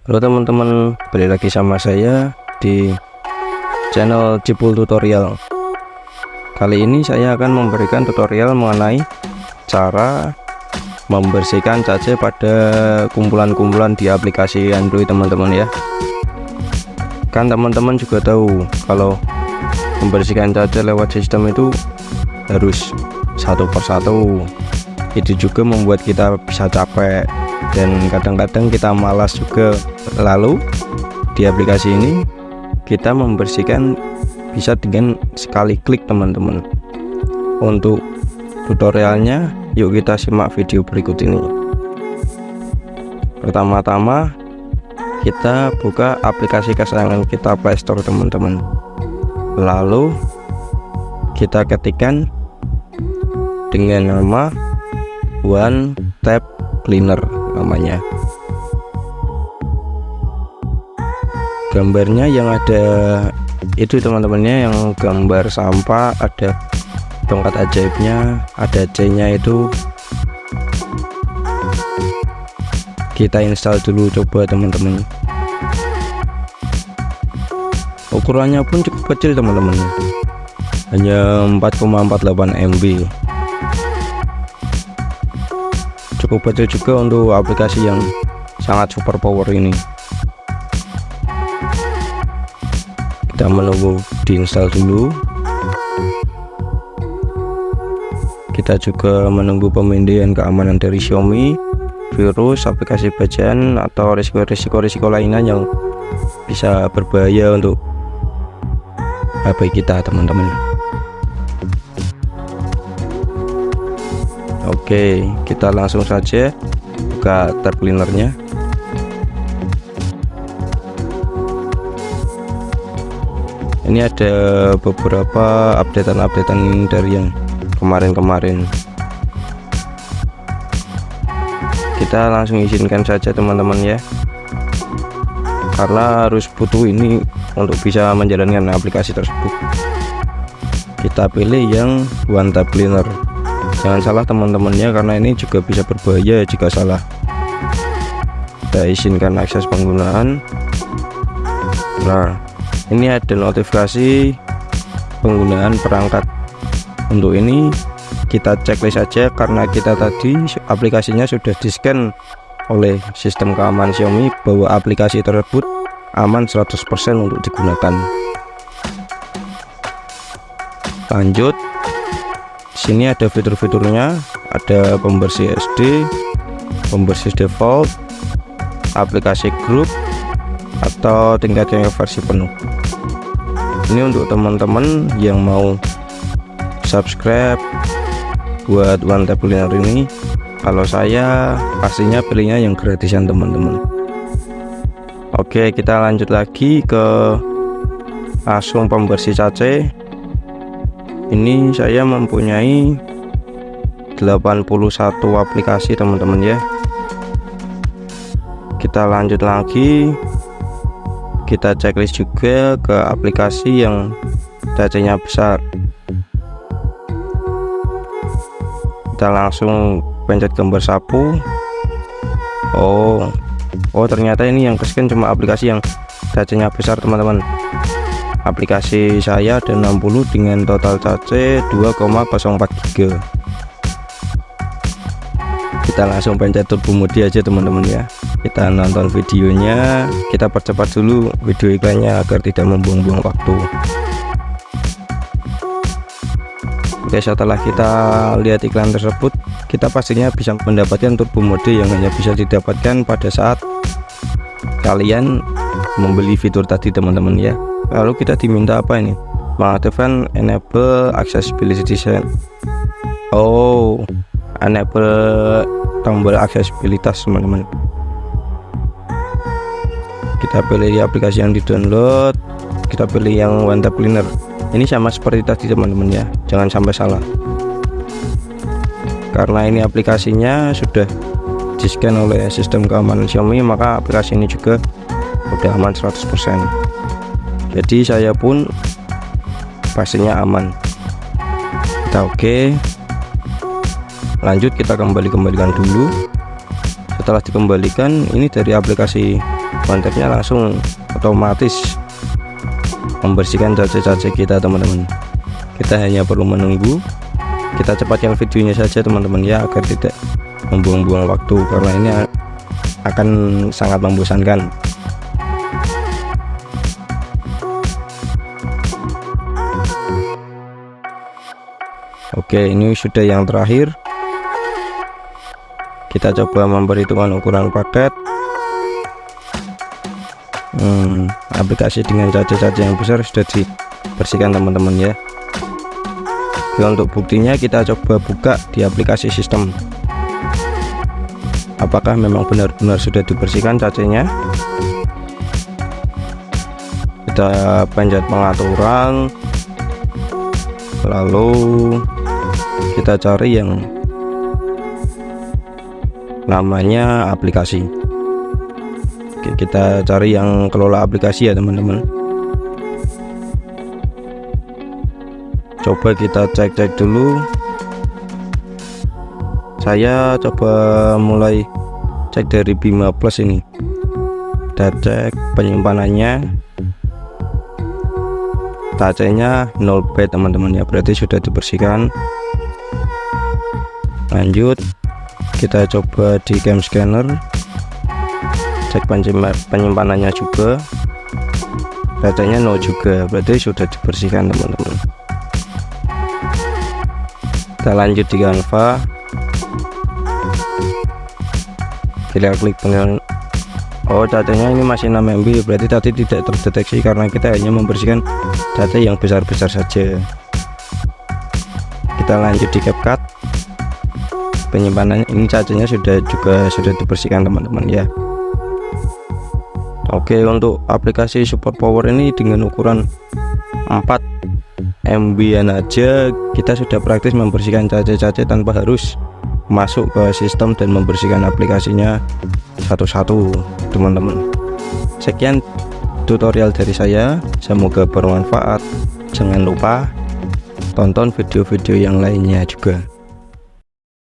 Halo teman-teman, balik lagi sama saya di channel Cipul Tutorial. Kali ini saya akan memberikan tutorial mengenai cara membersihkan cache pada kumpulan-kumpulan di aplikasi Android teman-teman ya. Kan teman-teman juga tahu kalau membersihkan cache lewat sistem itu harus satu persatu. Itu juga membuat kita bisa capek dan kadang-kadang kita malas juga. Lalu di aplikasi ini kita membersihkan bisa dengan sekali klik teman-teman. Untuk tutorialnya yuk kita simak video berikut ini. Pertama-tama kita buka aplikasi kesayangan kita Play Store teman-teman. Lalu kita ketikkan dengan nama One Tap Cleaner namanya. Gambarnya yang ada itu teman-temannya, yang gambar sampah, ada tongkat ajaibnya, ada C-nya itu. Kita install dulu coba teman-teman. Ukurannya pun cukup kecil teman-teman, hanya 4,48 MB. Cukup kecil juga untuk aplikasi yang sangat super power ini. Kita menunggu diinstal dulu. Kita juga menunggu pemindahan keamanan dari Xiaomi, virus, aplikasi bacaan, atau risiko lainnya yang bisa berbahaya untuk HP kita teman-teman. Oke, kita langsung saja buka tab cleanernya. Ini ada beberapa updatean dari yang kemarin-kemarin. Kita langsung izinkan saja teman-teman ya, karena harus butuh ini untuk bisa menjalankan aplikasi tersebut. Kita pilih yang One Tap Cleaner. Jangan salah teman-temannya, karena ini juga bisa berbahaya jika salah. Kita izinkan akses penggunaan. Nah, ini ada notifikasi penggunaan perangkat. Untuk ini kita checklist saja, karena kita tadi aplikasinya sudah di-scan oleh sistem keamanan Xiaomi bahwa aplikasi tersebut aman 100% untuk digunakan. Lanjut. Sini ada fitur-fiturnya, ada pembersih SD, pembersih default, aplikasi grup, atau tingkatnya versi penuh. Ini untuk teman-teman yang mau subscribe buat One Tap Cleaner ini. Kalau saya pastinya pilihnya yang gratisan teman-teman. Oke, kita lanjut lagi ke langsung pembersih cache. Ini saya mempunyai 81 aplikasi teman-teman ya. Kita lanjut lagi, kita checklist juga ke aplikasi yang cacenya besar. Kita langsung pencet gambar sapu. Oh ternyata ini yang ke-scan cuma aplikasi yang cacenya besar teman-teman. Aplikasi saya ada 60 dengan total cache 2,04 GB. Kita langsung pencet turbo mode aja teman-teman ya. Kita nonton videonya, kita percepat dulu video iklannya agar tidak membuang-buang waktu. Oke, setelah kita lihat iklan tersebut, kita pastinya bisa mendapatkan turbo mode yang hanya bisa didapatkan pada saat kalian membeli fitur tadi teman-teman ya. Lalu kita diminta apa ini? Mengaktifkan enable accessibility setting. Enable tombol aksesibilitas teman-teman. Kita pilih di aplikasi yang di-download, kita pilih yang One Tap Cleaner. Ini sama seperti tadi teman-teman ya, jangan sampai salah. Karena ini aplikasinya sudah di-scan oleh sistem keamanan Xiaomi, maka aplikasi ini juga udah aman 100%. Jadi saya pun pastinya aman. Kita oke. Lanjut kita kembalikan dulu. Setelah dikembalikan, ini dari aplikasi kontaknya langsung otomatis membersihkan cace-cace kita teman-teman. Kita hanya perlu menunggu, kita cepatkan videonya saja teman-teman ya, agar tidak membuang-buang waktu, karena ini akan sangat membosankan. Oke, ini sudah yang terakhir. Kita coba memperhitungkan ukuran paket. Aplikasi dengan cace-cace yang besar sudah dibersihkan teman-teman ya. Oke, untuk buktinya kita coba buka di aplikasi sistem, apakah memang benar-benar sudah dibersihkan cacenya. Kita pencet pengaturan, lalu kita cari yang namanya aplikasi. Oke, kita cari yang kelola aplikasi ya teman-teman. Coba kita cek dulu. Saya coba mulai cek dari Bima Plus ini. Kita cek penyimpanannya, cacenya 0 byte teman-teman ya, berarti sudah dibersihkan. Lanjut, kita coba di game scanner, cek penyimpanannya juga, cacenya 0 juga, berarti sudah dibersihkan teman-teman. Kita lanjut di Canva, kita klik dengan cacanya ini masih 6 MB, berarti tadi tidak terdeteksi karena kita hanya membersihkan cace yang besar-besar saja. Kita lanjut di CapCut, penyimpanan ini cacanya sudah dibersihkan teman-teman ya. Oke, untuk aplikasi support power ini dengan ukuran 4 MB-an aja kita sudah praktis membersihkan cace-cace tanpa harus masuk ke sistem dan membersihkan aplikasinya satu-satu teman-teman. Sekian tutorial dari saya, semoga bermanfaat. Jangan lupa tonton video-video yang lainnya juga.